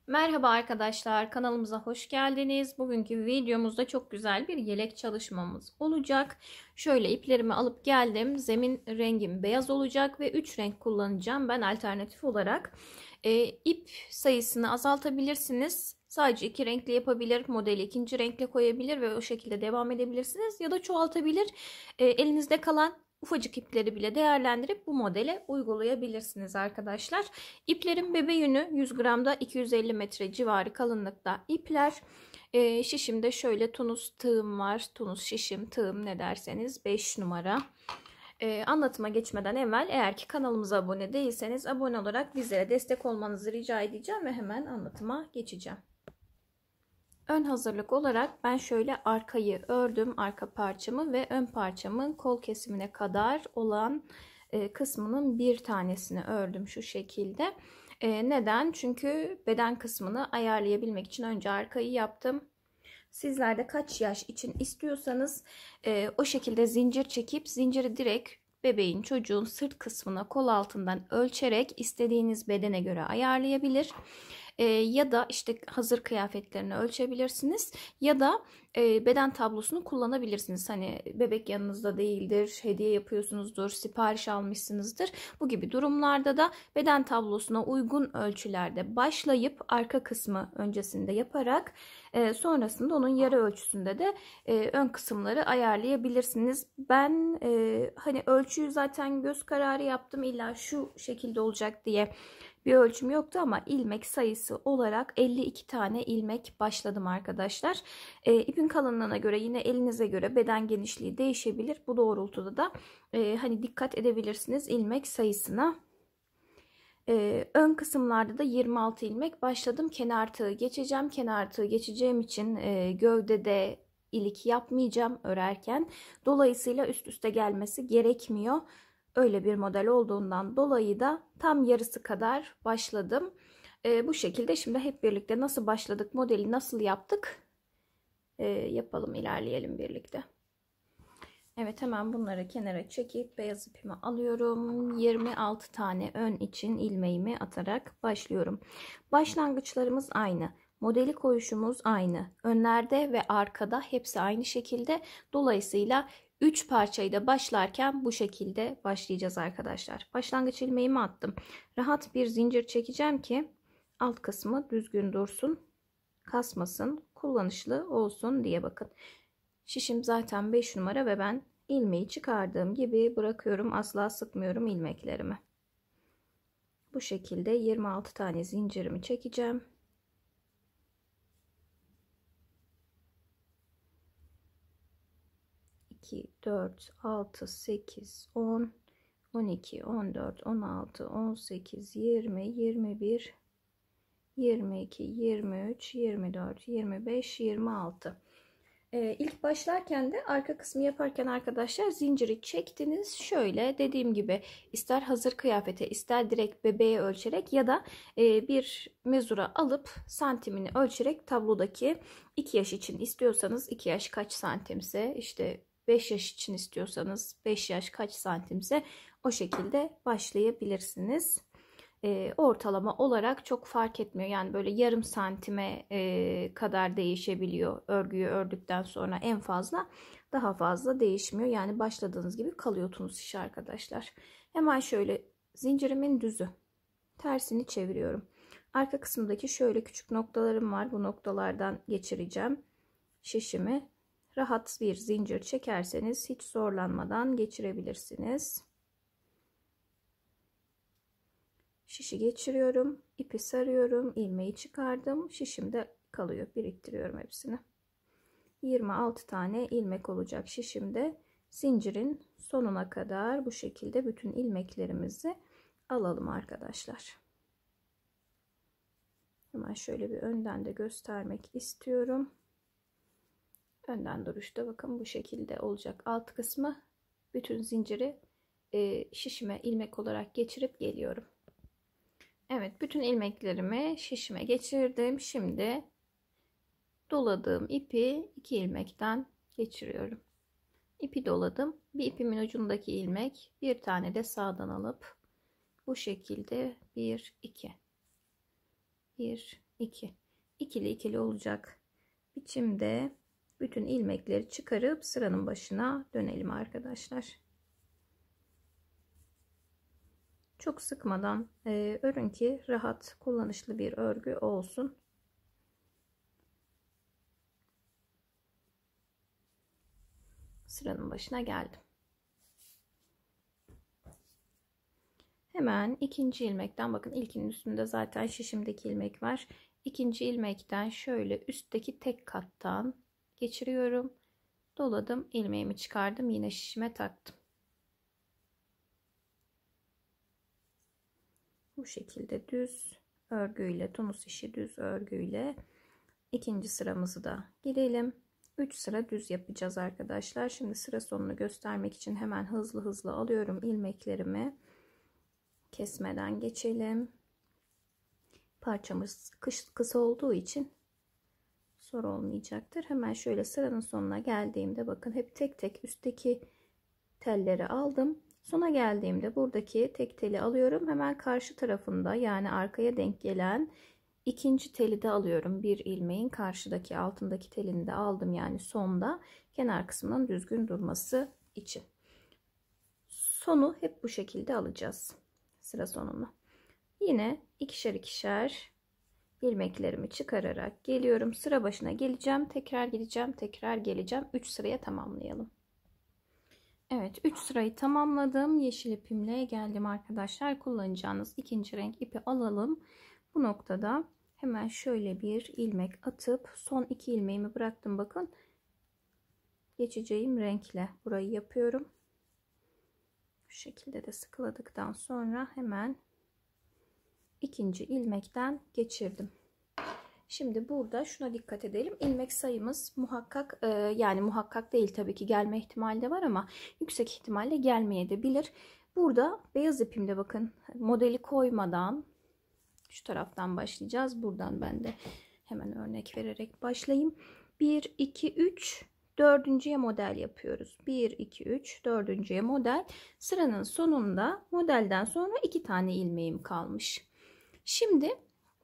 Merhaba arkadaşlar, kanalımıza hoş geldiniz. Bugünkü videomuzda çok güzel bir yelek çalışmamız olacak. Şöyle iplerimi alıp geldim. Zemin rengim beyaz olacak ve 3 renk kullanacağım. Ben alternatif olarak ip sayısını azaltabilirsiniz. Sadece 2 renkli yapabilir, modeli ikinci renkle koyabilir ve o şekilde devam edebilirsiniz. Ya da çoğaltabilir. Elinizde kalan ufacık ipleri bile değerlendirip bu modele uygulayabilirsiniz arkadaşlar. İplerin bebe yünü 100 gramda 250 metre civarı kalınlıkta ipler. Şişimde şöyle tunus tığım var. Tunus şişim, tığım ne derseniz 5 numara. Anlatıma geçmeden evvel eğer ki kanalımıza abone değilseniz abone olarak bizlere destek olmanızı rica edeceğim ve hemen anlatıma geçeceğim. Ön hazırlık olarak ben şöyle arkayı ördüm, arka parçamı ve ön parçamın kol kesimine kadar olan kısmının bir tanesini ördüm şu şekilde. Neden? Çünkü beden kısmını ayarlayabilmek için önce arkayı yaptım. Sizler de kaç yaş için istiyorsanız o şekilde zincir çekip zinciri direkt bebeğin, çocuğun sırt kısmına kol altından ölçerek istediğiniz bedene göre ayarlayabilir. Ya da işte hazır kıyafetlerini ölçebilirsiniz ya da beden tablosunu kullanabilirsiniz. Hani bebek yanınızda değildir, hediye yapıyorsunuzdur, sipariş almışsınızdır. Bu gibi durumlarda da beden tablosuna uygun ölçülerde başlayıp arka kısmı öncesinde yaparak sonrasında onun yarı ölçüsünde de ön kısımları ayarlayabilirsiniz. Ben hani ölçüyü zaten göz kararı yaptım, illa şu şekilde olacak diye bir ölçüm yoktu ama ilmek sayısı olarak 52 tane ilmek başladım arkadaşlar. İpin kalınlığına göre, yine elinize göre beden genişliği değişebilir. Bu doğrultuda da hani dikkat edebilirsiniz ilmek sayısına. Ön kısımlarda da 26 ilmek başladım. Kenar tığı geçeceğim. Kenar tığı geçeceğim için gövdede ilik yapmayacağım örerken. Dolayısıyla üst üste gelmesi gerekmiyor. Öyle bir model olduğundan dolayı da tam yarısı kadar başladım. Bu şekilde şimdi hep birlikte nasıl başladık, modeli nasıl yaptık yapalım, ilerleyelim birlikte. Evet, hemen bunları kenara çekip beyaz ipimi alıyorum. 26 tane ön için ilmeğimi atarak başlıyorum. Başlangıçlarımız aynı. Modeli koyuşumuz aynı. Önlerde ve arkada hepsi aynı şekilde. Dolayısıyla 3 parçayı da başlarken bu şekilde başlayacağız arkadaşlar. Başlangıç ilmeğimi attım. Rahat bir zincir çekeceğim ki alt kısmı düzgün dursun, kasmasın, kullanışlı olsun diye. Bakın, şişim zaten 5 numara ve ben ilmeği çıkardığım gibi bırakıyorum. Asla sıkmıyorum ilmeklerimi. Bu şekilde 26 tane zincirimi çekeceğim. İki, 4, 6, 8, 10, 12, 14, 16, 18, 20, 21, 22, 23, 24, 25, 26. İlk başlarken de arka kısmı yaparken arkadaşlar zinciri çektiniz. Şöyle dediğim gibi ister hazır kıyafete, ister direkt bebeğe ölçerek ya da bir mezura alıp santimini ölçerek tablodaki 2 yaş için istiyorsanız 2 yaş kaç santimse, işte 5 yaş için istiyorsanız 5 yaş kaç santimse o şekilde başlayabilirsiniz. Ortalama olarak çok fark etmiyor. Yani böyle yarım santime kadar değişebiliyor. Örgüyü ördükten sonra en fazla, daha fazla değişmiyor. Yani başladığınız gibi kalıyorsunuz iş arkadaşlar. Hemen şöyle zincirimin düzü tersini çeviriyorum. Arka kısımdaki şöyle küçük noktalarım var. Bu noktalardan geçireceğim şişimi. Rahat bir zincir çekerseniz hiç zorlanmadan geçirebilirsiniz. Şişi geçiriyorum, ipi sarıyorum, ilmeği çıkardım, şişimde kalıyor, biriktiriyorum hepsini. 26 tane ilmek olacak şişimde. Zincirin sonuna kadar bu şekilde bütün ilmeklerimizi alalım arkadaşlar. Hemen şöyle bir önden de göstermek istiyorum. Önden duruşta bakın bu şekilde olacak alt kısmı. Bütün zinciri şişime ilmek olarak geçirip geliyorum. Evet, bütün ilmeklerimi şişime geçirdim. Şimdi doladığım ipi 2 ilmekten geçiriyorum. İpi doladım. Bir ipimin ucundaki ilmek, bir tane de sağdan alıp bu şekilde 1 2 1 2. İkili ikili olacak biçimde bütün ilmekleri çıkarıp sıranın başına dönelim arkadaşlar. Çok sıkmadan örün ki rahat kullanışlı bir örgü olsun. Sıranın başına geldim. Hemen ikinci ilmekten, bakın ilkinin üstünde zaten şişimdeki ilmek var. İkinci ilmekten şöyle üstteki tek kattan geçiriyorum. Doladım, ilmeğimi çıkardım, yine şişime taktım. Bu şekilde düz örgüyle, tunus işi düz örgüyle ikinci sıramızı da girelim. 3 sıra düz yapacağız arkadaşlar. Şimdi sıra sonunu göstermek için hemen hızlı hızlı alıyorum ilmeklerimi. Kesmeden geçelim. Parçamız kısa olduğu için zor olmayacaktır. Hemen şöyle sıranın sonuna geldiğimde bakın hep tek tek üstteki telleri aldım. Sona geldiğimde buradaki tek teli alıyorum. Hemen karşı tarafında, yani arkaya denk gelen ikinci teli de alıyorum. Bir ilmeğin karşıdaki altındaki telini de aldım, yani sonda, kenar kısmının düzgün durması için. Sonu hep bu şekilde alacağız. Sıra sonunu. Yine ikişer ikişer ilmeklerimi çıkararak geliyorum. Sıra başına geleceğim. Tekrar gideceğim. Tekrar geleceğim. 3 sıraya tamamlayalım. Evet, 3 sırayı tamamladım. Yeşil ipimle geldim arkadaşlar. Kullanacağınız ikinci renk ipi alalım. Bu noktada hemen şöyle bir ilmek atıp son 2 ilmeğimi bıraktım. Bakın geçeceğim renkle burayı yapıyorum. Bu şekilde de sıkıladıktan sonra hemen ikinci ilmekten geçirdim. Şimdi burada şuna dikkat edelim. İlmek sayımız muhakkak, yani muhakkak değil tabii ki, gelme ihtimali de var ama yüksek ihtimalle gelmeye de bilir. Burada beyaz ipimde bakın modeli koymadan şu taraftan başlayacağız. Buradan ben de hemen örnek vererek başlayayım. 1 2 3 dördüncüye model yapıyoruz. 1 2 3 dördüncüye model. Sıranın sonunda modelden sonra 2 tane ilmeğim kalmış. Şimdi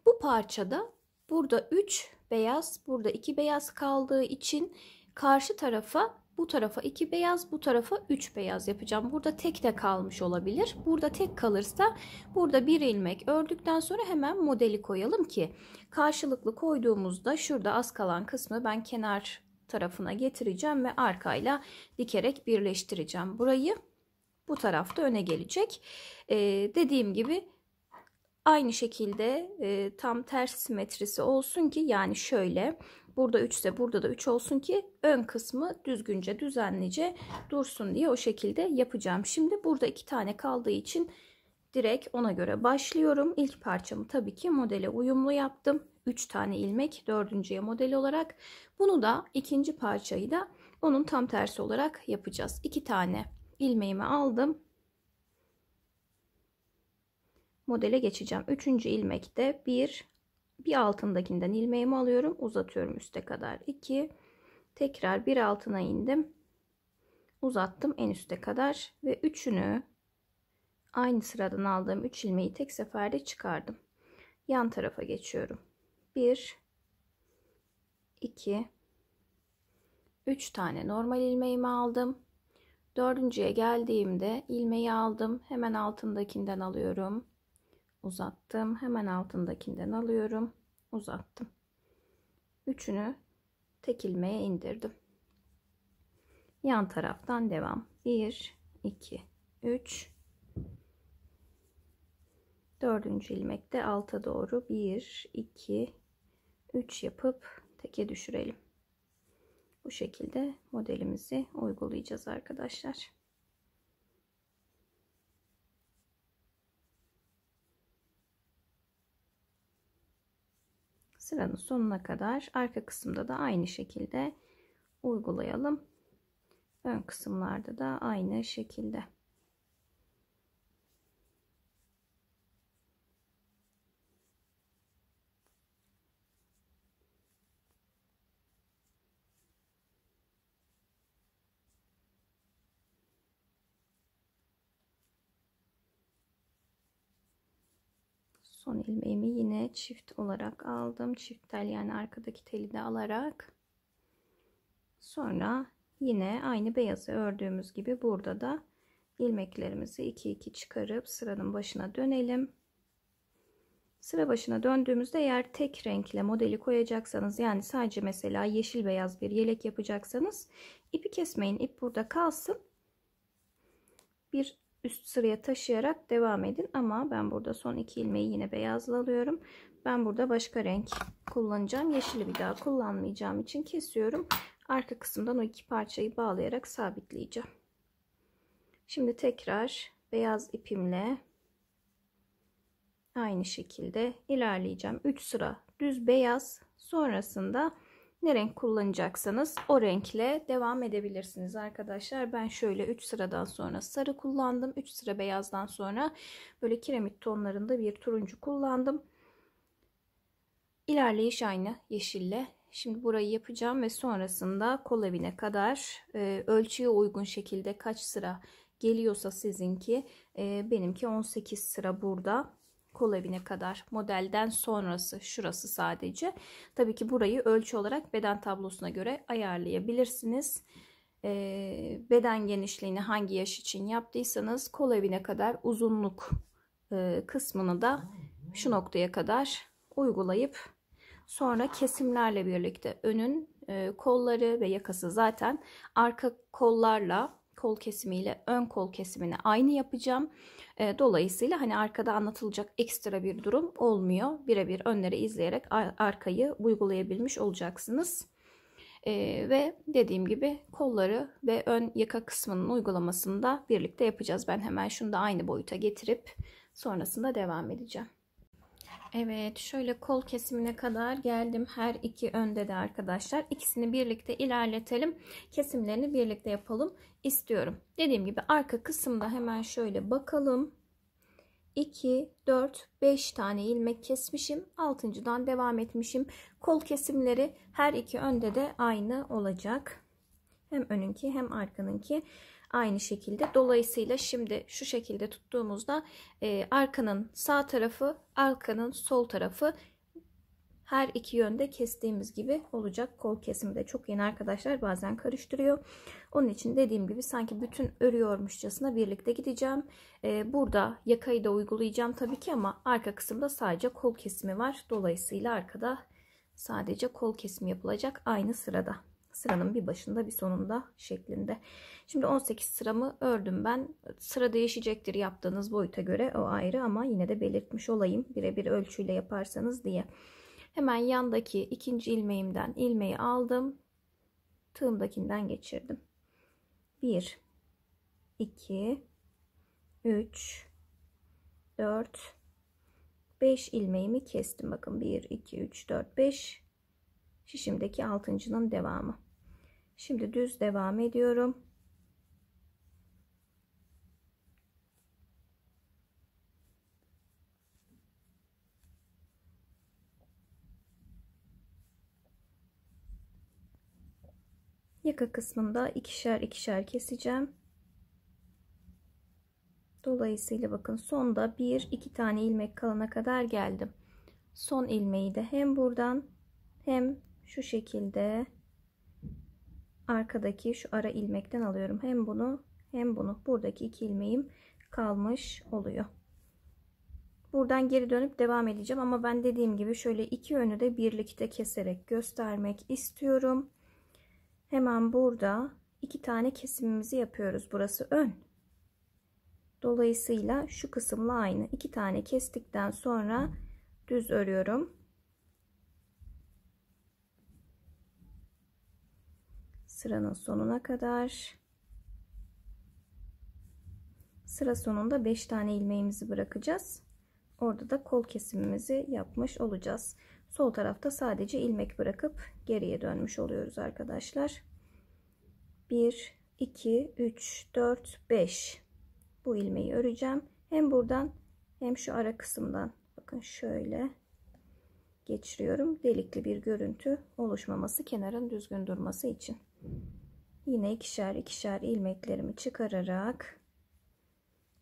bu parçada burada 3 beyaz, burada 2 beyaz kaldığı için karşı tarafa, bu tarafa 2 beyaz, bu tarafa 3 beyaz yapacağım. Burada tek de kalmış olabilir. Burada tek kalırsa burada bir ilmek ördükten sonra hemen modeli koyalım ki karşılıklı koyduğumuzda şurada az kalan kısmı ben kenar tarafına getireceğim ve arkayla dikerek birleştireceğim. Burayı bu tarafta öne gelecek. Dediğim gibi aynı şekilde tam ters simetrisi olsun ki, yani şöyle burada 3 ise burada da 3 olsun ki ön kısmı düzgünce, düzenlice dursun diye o şekilde yapacağım. Şimdi burada 2 tane kaldığı için direkt ona göre başlıyorum. İlk parçamı tabii ki modele uyumlu yaptım. 3 tane ilmek dördüncüye model olarak. Bunu da ikinci parçayı da onun tam tersi olarak yapacağız. 2 tane ilmeğimi aldım. Modele geçeceğim. Üçüncü ilmekte bir altındakinden ilmeğimi alıyorum, uzatıyorum üste kadar 2, tekrar bir altına indim, uzattım en üste kadar ve üçünü aynı sıradan aldığım 3 ilmeği tek seferde çıkardım. Yan tarafa geçiyorum. 1 2 3 tane normal ilmeğimi aldım. Dördüncüye geldiğimde ilmeği aldım, hemen altındakinden alıyorum, uzattım, hemen altındakinden alıyorum, uzattım. Üçünü tek ilmeğe indirdim. Yan taraftan devam. 1 2 3, dördüncü ilmekte alta doğru 1 2 3 yapıp teke düşürelim. Bu şekilde modelimizi uygulayacağız arkadaşlar. Sıranın sonuna kadar arka kısımda da aynı şekilde uygulayalım. Ön kısımlarda da aynı şekilde. Son ilmeğimi yine çift olarak aldım. Çift tel, yani arkadaki teli de alarak. Sonra yine aynı beyazı ördüğümüz gibi burada da ilmeklerimizi 2 çıkarıp sıranın başına dönelim. Sıra başına döndüğümüzde eğer tek renkle modeli koyacaksanız, yani sadece mesela yeşil beyaz bir yelek yapacaksanız, ipi kesmeyin. İp burada kalsın. Bir üst sıraya taşıyarak devam edin. Ama ben burada son 2 ilmeği yine beyazla alıyorum. Ben burada başka renk kullanacağım. Yeşili bir daha kullanmayacağım için kesiyorum. Arka kısımdan o 2 parçayı bağlayarak sabitleyeceğim. Şimdi tekrar beyaz ipimle aynı şekilde ilerleyeceğim. 3 sıra düz beyaz, sonrasında ne renk kullanacaksanız o renkle devam edebilirsiniz arkadaşlar. Ben şöyle 3 sıradan sonra sarı kullandım. 3 sıra beyazdan sonra böyle kiremit tonlarında bir turuncu kullandım. İlerleyiş aynı yeşille. Şimdi burayı yapacağım ve sonrasında kol evine kadar ölçüye uygun şekilde kaç sıra geliyorsa sizinki, benimki 18 sıra burada. Kol evine kadar modelden sonrası şurası sadece. Tabii ki burayı ölçü olarak beden tablosuna göre ayarlayabilirsiniz. Beden genişliğini hangi yaş için yaptıysanız kol evine kadar uzunluk kısmını da şu noktaya kadar uygulayıp sonra kesimlerle birlikte önün kolları ve yakası, zaten arka kollarla kol kesimiyle ön kol kesimini aynı yapacağım. Dolayısıyla hani arkada anlatılacak ekstra bir durum olmuyor. Birebir önleri izleyerek arkayı uygulayabilmiş olacaksınız. Ve dediğim gibi kolları ve ön yaka kısmının uygulamasını da birlikte yapacağız. Ben hemen şunu da aynı boyuta getirip sonrasında devam edeceğim. Evet, şöyle kol kesimine kadar geldim. Her iki önde de arkadaşlar. İkisini birlikte ilerletelim. Kesimlerini birlikte yapalım istiyorum. Dediğim gibi arka kısımda hemen şöyle bakalım. 2, 4, 5 tane ilmek kesmişim. 6.'dan devam etmişim. Kol kesimleri her iki önde de aynı olacak. Hem önünki hem arkanınki aynı şekilde. Dolayısıyla şimdi şu şekilde tuttuğumuzda arkanın sağ tarafı, arkanın sol tarafı her iki yönde kestiğimiz gibi olacak. Kol kesimi de çok yeni arkadaşlar, bazen karıştırıyor. Onun için dediğim gibi sanki bütün örüyormuşçasına birlikte gideceğim. Burada yakayı da uygulayacağım tabii ki, ama arka kısımda sadece kol kesimi var. Dolayısıyla arkada sadece kol kesimi yapılacak aynı sırada. Sıranın bir başında bir sonunda şeklinde. Şimdi 18 sıramı ördüm ben. Sıra değişecektir yaptığınız boyuta göre, o ayrı, ama yine de belirtmiş olayım birebir ölçüyle yaparsanız diye. Hemen yandaki ikinci ilmeğimden ilmeği aldım. Tığımdakinden geçirdim. 1, 2, 3, 4, 5 ilmeğimi kestim. Bakın 1, 2, 3, 4, 5. Şişimdeki 6.'nın devamı. Şimdi düz devam ediyorum. Yaka kısmında ikişer keseceğim. Dolayısıyla bakın sonda 1-2 tane ilmek kalana kadar geldim. Son ilmeği de hem buradan hem şu şekilde arkadaki şu ara ilmekten alıyorum. Hem bunu hem bunu. Buradaki 2 ilmeğim kalmış oluyor. Buradan geri dönüp devam edeceğim, ama ben dediğim gibi şöyle iki yönü de birlikte keserek göstermek istiyorum. Hemen burada 2 tane kesimimizi yapıyoruz. Burası ön. Dolayısıyla şu kısımla aynı. 2 tane kestikten sonra düz örüyorum. Sıranın sonuna kadar. Sıra sonunda 5 tane ilmeğimizi bırakacağız. Orada da kol kesimimizi yapmış olacağız. Sol tarafta sadece ilmek bırakıp geriye dönmüş oluyoruz arkadaşlar. 1, 2, 3, 4, 5. Bu ilmeği öreceğim. Hem buradan hem şu ara kısımdan. Bakın şöyle geçiriyorum. Delikli bir görüntü oluşmaması, kenarın düzgün durması için. Yine ikişer ilmeklerimi çıkararak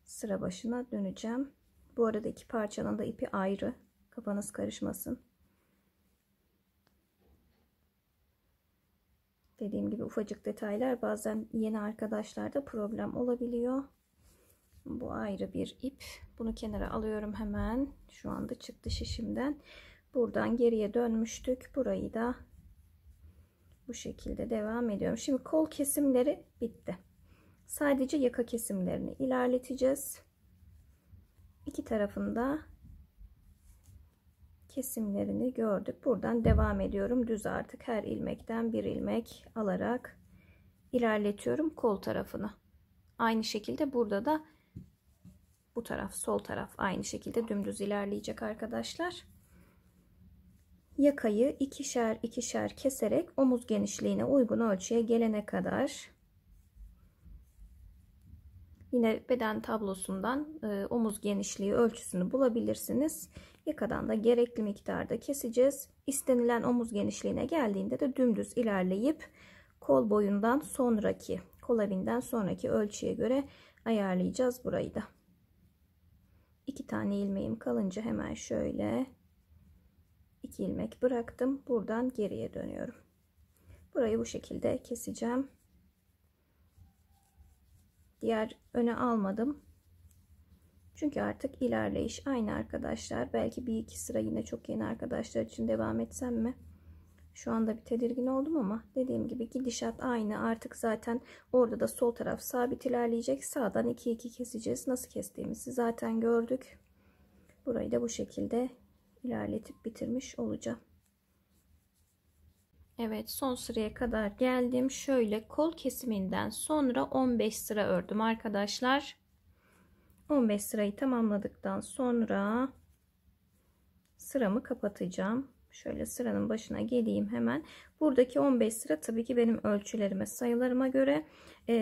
sıra başına döneceğim. Bu arada iki parçanın da ipi ayrı. Kafanız karışmasın. Dediğim gibi ufacık detaylar bazen yeni arkadaşlarda problem olabiliyor. Bu ayrı bir ip. Bunu kenara alıyorum hemen. Şu anda çıktı şişimden. Buradan geriye dönmüştük. Burayı da bu şekilde devam ediyorum. Şimdi kol kesimleri bitti. Sadece yaka kesimlerini ilerleteceğiz. İki tarafında kesimlerini gördük. Buradan devam ediyorum. Düz artık her ilmekten bir ilmek alarak ilerletiyorum kol tarafını. Aynı şekilde burada da bu taraf, sol taraf aynı şekilde dümdüz ilerleyecek arkadaşlar. Yakayı ikişer ikişer keserek omuz genişliğine uygun ölçüye gelene kadar, yine beden tablosundan omuz genişliği ölçüsünü bulabilirsiniz. Yakadan da gerekli miktarda keseceğiz. İstenilen omuz genişliğine geldiğinde de dümdüz ilerleyip kol boyundan sonraki, kol evinden sonraki ölçüye göre ayarlayacağız burayı da. 2 tane ilmeğim kalınca hemen şöyle 2 ilmek bıraktım. Buradan geriye dönüyorum. Burayı bu şekilde keseceğim. Diğer öne almadım. Çünkü artık ilerleyiş aynı arkadaşlar. Belki bir iki sıra yine çok yeni arkadaşlar için devam etsem mi? Şu anda bir tedirgin oldum ama dediğim gibi gidişat aynı. Artık zaten orada da sol taraf sabit ilerleyecek. Sağdan 2 2 keseceğiz. Nasıl kestiğimizi zaten gördük. Burayı da bu şekilde ilerletip bitirmiş olacağım. Evet, son sıraya kadar geldim. Şöyle kol kesiminden sonra 15 sıra ördüm arkadaşlar. 15 sırayı tamamladıktan sonra sıramı kapatacağım. Şöyle sıranın başına geleyim hemen. Buradaki 15 sıra tabii ki benim ölçülerime, sayılarıma göre.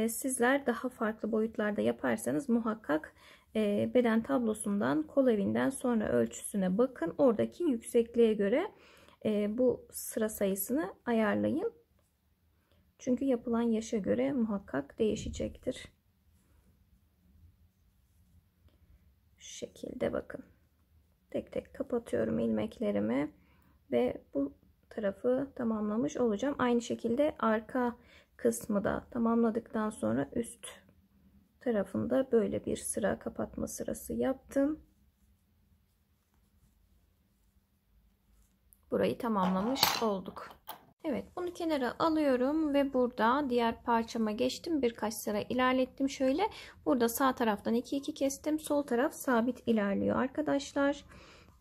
Sizler daha farklı boyutlarda yaparsanız muhakkak beden tablosundan kol evinden sonra ölçüsüne bakın. Oradaki yüksekliğe göre bu sıra sayısını ayarlayın. Çünkü yapılan yaşa göre muhakkak değişecektir. Şu şekilde bakın. Tek tek kapatıyorum ilmeklerimi ve bu tarafı tamamlamış olacağım. Aynı şekilde arka kısmı da tamamladıktan sonra üst tarafında böyle bir sıra kapatma sırası yaptım. Burayı tamamlamış olduk. Evet, bunu kenara alıyorum ve burada diğer parçama geçtim. Birkaç sıra ilerlettim şöyle. Burada sağ taraftan 2 2 kestim. Sol taraf sabit ilerliyor arkadaşlar.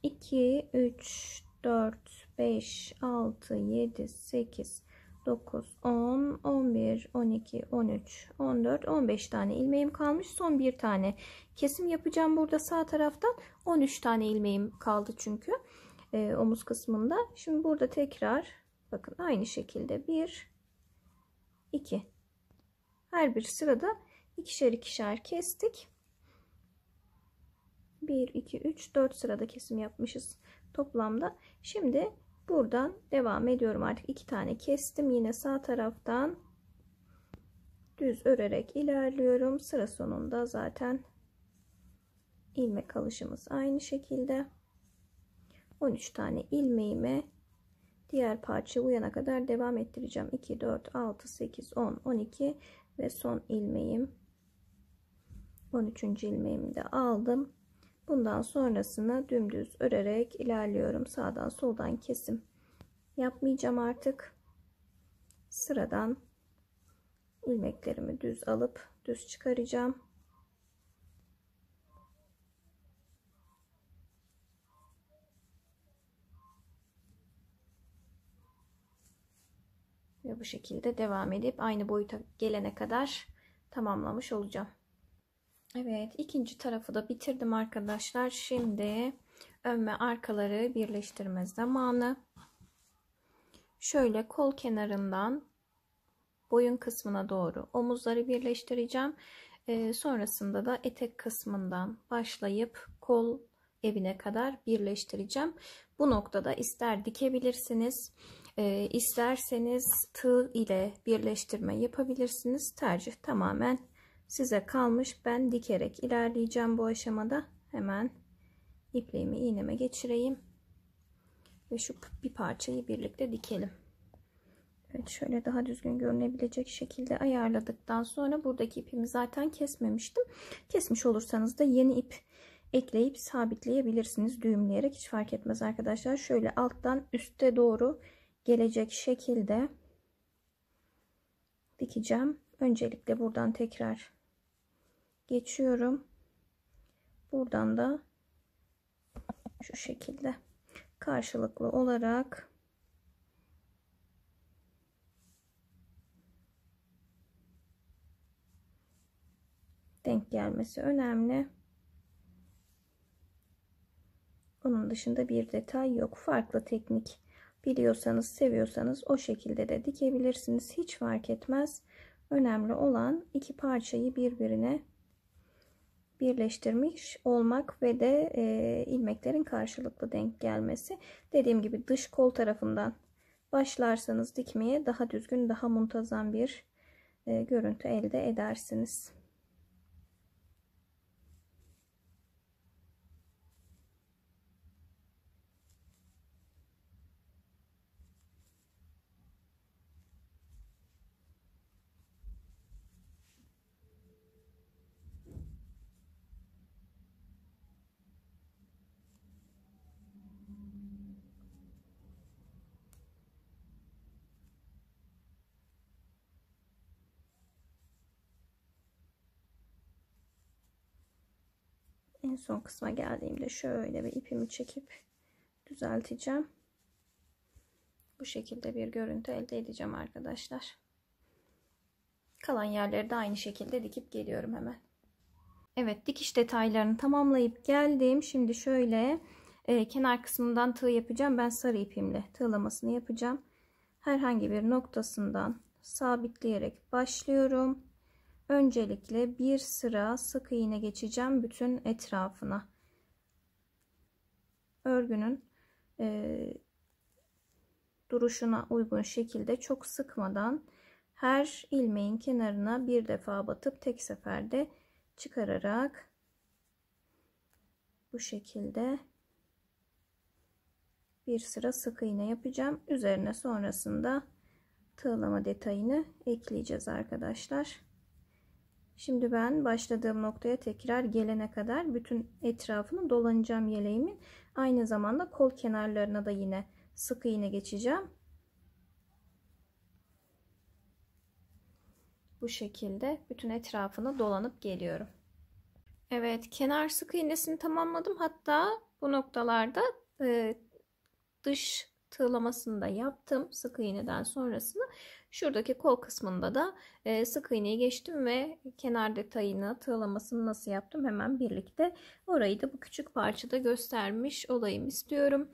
2 3 4 5 6 7 8 9 10 11 12 13 14 15 tane ilmeğim kalmış. Son bir tane kesim yapacağım burada sağ taraftan. 13 tane ilmeğim kaldı çünkü omuz kısmında. Şimdi burada tekrar bakın aynı şekilde 1 2 her bir sırada ikişer ikişer kestik. 1 2 3 4 sırada kesim yapmışız toplamda. Şimdi buradan devam ediyorum. Artık 2 tane kestim. Yine sağ taraftan düz örerek ilerliyorum. Sıra sonunda zaten ilmek alışımız aynı şekilde. 13 tane ilmeğime diğer parça uyana kadar devam ettireceğim. 2 4 6 8 10 12 ve son ilmeğim 13. ilmeğimi de aldım. Bundan sonrasını dümdüz örerek ilerliyorum. Sağdan soldan kesim yapmayacağım artık. Sıradan ilmeklerimi düz alıp düz çıkaracağım. Ve bu şekilde devam edip aynı boyuta gelene kadar tamamlamış olacağım. Evet, ikinci tarafı da bitirdim arkadaşlar. Şimdi ön ve arkaları birleştirme zamanı. Şöyle kol kenarından boyun kısmına doğru omuzları birleştireceğim. Sonrasında da etek kısmından başlayıp kol evine kadar birleştireceğim. Bu noktada ister dikebilirsiniz, isterseniz tığ ile birleştirme yapabilirsiniz. Tercih tamamen size kalmış. Ben dikerek ilerleyeceğim bu aşamada. Hemen ipliğimi iğneme geçireyim ve şu bir parçayı birlikte dikelim. Evet, şöyle daha düzgün görünebilecek şekilde ayarladıktan sonra buradaki ipimi zaten kesmemiştim. Kesmiş olursanız da yeni ip ekleyip sabitleyebilirsiniz, düğümleyerek, hiç fark etmez arkadaşlar. Şöyle alttan üste doğru gelecek şekilde dikeceğim. Öncelikle buradan tekrar geçiyorum. Buradan da şu şekilde karşılıklı olarak denk gelmesi önemli. Onun dışında bir detay yok. Farklı teknik biliyorsanız, seviyorsanız o şekilde de dikebilirsiniz. Hiç fark etmez. Önemli olan iki parçayı birbirine birleştirmiş olmak ve de ilmeklerin karşılıklı denk gelmesi. Dediğim gibi dış kol tarafından başlarsanız dikmeye daha düzgün, daha muntazam bir görüntü elde edersiniz. En son kısma geldiğimde şöyle bir ipimi çekip düzelteceğim. Bu şekilde bir görüntü elde edeceğim arkadaşlar. Kalan yerleri de aynı şekilde dikip geliyorum hemen. Evet, dikiş detaylarını tamamlayıp geldim. Şimdi şöyle kenar kısmından tığ yapacağım. Ben sarı ipimle tığlamasını yapacağım. Herhangi bir noktasından sabitleyerek başlıyorum. Öncelikle bir sıra sık iğne geçeceğim bütün etrafına. Örgünün duruşuna uygun şekilde çok sıkmadan her ilmeğin kenarına bir defa batıp tek seferde çıkararak bu şekilde bir sıra sık iğne yapacağım. Üzerine sonrasında tığlama detayını ekleyeceğiz arkadaşlar. Şimdi ben başladığım noktaya tekrar gelene kadar bütün etrafını dolanacağım yeleğimin. Aynı zamanda kol kenarlarına da yine sık iğne geçeceğim. Bu şekilde bütün etrafını dolanıp geliyorum. Evet, kenar sık iğnesini tamamladım. Hatta bu noktalarda dış tığlamasını da yaptım sık iğneden sonrasını. Şuradaki kol kısmında da sık iğneyi geçtim ve kenar detayını, tığlamasını nasıl yaptım hemen birlikte orayı da bu küçük parçada göstermiş olayım istiyorum.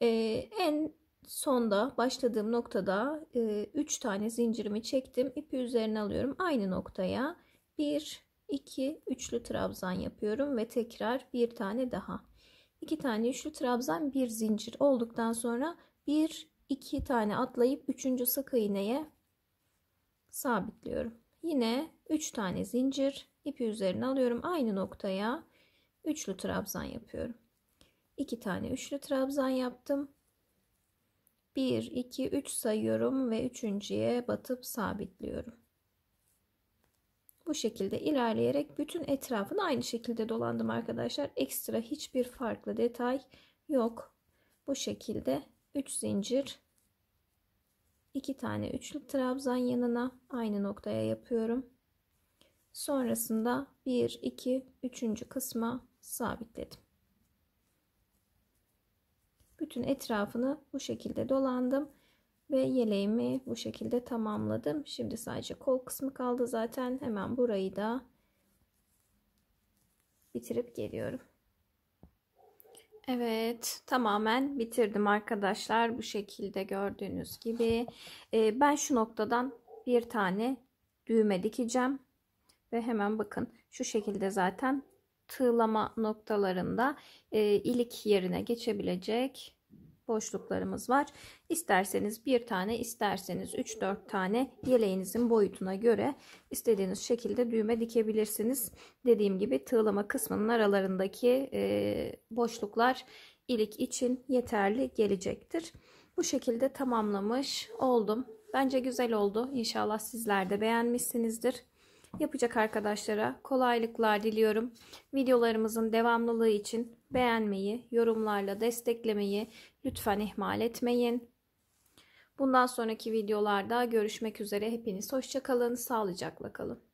En sonda başladığım noktada 3 tane zincirimi çektim, ipi üzerine alıyorum, aynı noktaya 1 2 üçlü trabzan yapıyorum ve tekrar bir tane daha, 2 tane üçlü trabzan, bir zincir olduktan sonra 1 2 tane atlayıp 3. sık iğneye sabitliyorum. Yine 3 tane zincir, ipi üzerine alıyorum, aynı noktaya üçlü trabzan yapıyorum. 2 tane üçlü trabzan yaptım. 1 2 3 sayıyorum ve üçüncüye batıp sabitliyorum. Bu şekilde ilerleyerek bütün etrafını aynı şekilde dolandım arkadaşlar. Ekstra hiçbir farklı detay yok. Bu şekilde 3 zincir, 2 tane üçlü trabzan yanına aynı noktaya yapıyorum. Sonrasında 1 2 3. kısma sabitledim. Bütün etrafını bu şekilde dolandım ve yeleğimi bu şekilde tamamladım. Şimdi sadece kol kısmı kaldı zaten. Hemen burayı da bitirip geliyorum. Evet, tamamen bitirdim arkadaşlar. Bu şekilde gördüğünüz gibi. Ben şu noktadan bir tane düğme dikeceğim. Ve hemen bakın şu şekilde zaten tığlama noktalarında ilik yerine geçebilecek boşluklarımız var. İsterseniz bir tane, isterseniz 3-4 tane, yeleğinizin boyutuna göre istediğiniz şekilde düğme dikebilirsiniz. Dediğim gibi tığlama kısmının aralarındaki boşluklar ilik için yeterli gelecektir. Bu şekilde tamamlamış oldum. Bence güzel oldu. İnşallah sizler de beğenmişsinizdir. Yapacak arkadaşlara kolaylıklar diliyorum. Videolarımızın devamlılığı için beğenmeyi, yorumlarla desteklemeyi lütfen ihmal etmeyin. Bundan sonraki videolarda görüşmek üzere. Hepiniz hoşça kalın, sağlıcakla kalın.